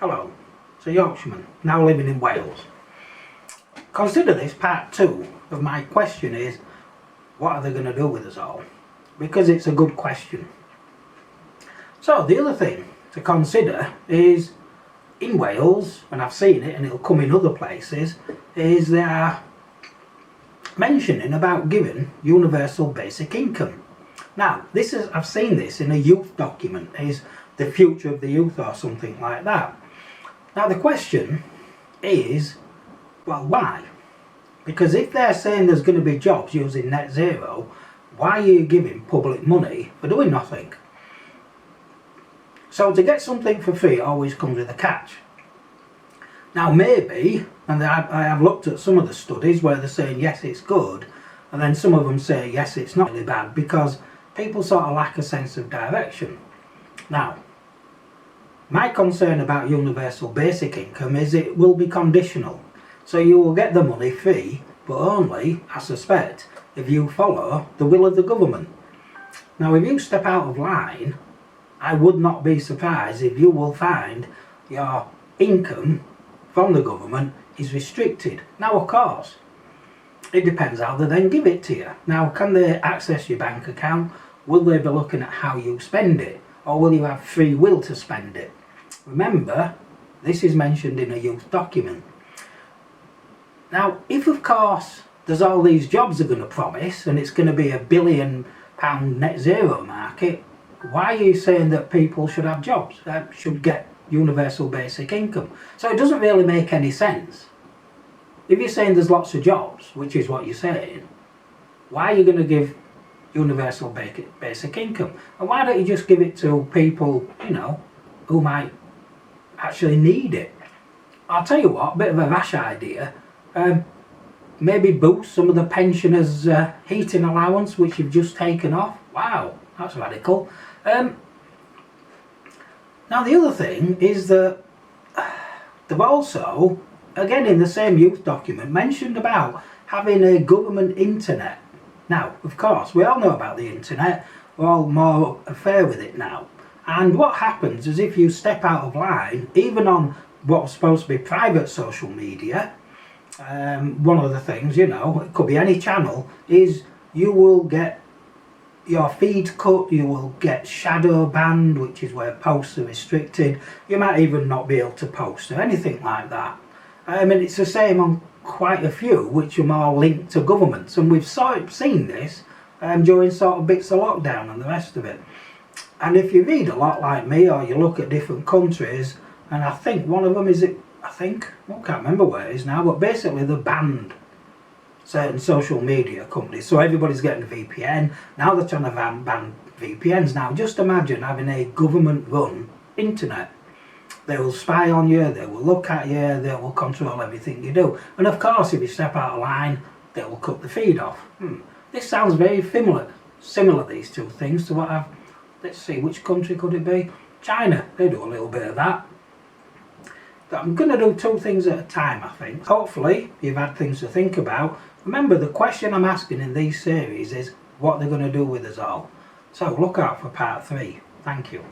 Hello, it's a Yorkshireman, now living in Wales. Consider this part 2 of my question is, what are they going to do with us all? Because it's a good question. So the other thing to consider is, in Wales, and I've seen it and it'll come in other places, is they are mentioning about giving universal basic income. Now, I've seen this in a youth document, is the future of the youth or something like that. Now the question is, well, why? Because if they're saying there's going to be jobs using net zero, why are you giving public money for doing nothing? So to get something for free always comes with a catch. Now maybe, and I have looked at some of the studies where they're saying yes it's good, and then some of them say yes it's not really bad, because people sort of lack a sense of direction. Now, my concern about universal basic income is it will be conditional. So you will get the money free, but only, I suspect, if you follow the will of the government. Now if you step out of line, I would not be surprised if you will find your income from the government is restricted. Now of course, it depends how they then give it to you. Now, can they access your bank account? Will they be looking at how you spend it? Or will you have free will to spend it? Remember, this is mentioned in a youth document. Now, if of course there's all these jobs they're going to promise and it's going to be £1 billion net zero market, why are you saying that people should have jobs, should get universal basic income? So it doesn't really make any sense. If you're saying there's lots of jobs, which is what you're saying, why are you going to give universal basic income? And why don't you just give it to people, you know, who might actually need it? I'll tell you what, a bit of a rash idea, maybe boost some of the pensioners' heating allowance, which you've just taken off. Wow, that's radical. Now the other thing is that they've also, again in the same youth document, mentioned about having a government internet. Now, of course, we all know about the internet, we're all more affair with it now. And what happens is if you step out of line, even on what's supposed to be private social media, one of the things, you know, it could be any channel, is you will get your feed cut, you will get shadow banned, which is where posts are restricted. You might even not be able to post or anything like that. And it's the same on quite a few which are more linked to governments, and we've seen this during sort of bits of lockdown and the rest of it. And if you read a lot like me, or you look at different countries, and I think one of them is, I can't remember where it is now, but basically they banned certain social media companies, so everybody's getting a VPN. Now they're trying to ban VPNs. Now just imagine having a government run internet. They will spy on you, they will look at you, they will control everything you do. And of course, if you step out of line, they will cut the feed off. This sounds very similar, these two things, to what let's see, which country could it be? China, they do a little bit of that. But I'm going to do two things at a time, I think. Hopefully, you've had things to think about. Remember, the question I'm asking in these series is what they're going to do with us all. So look out for part 3. Thank you.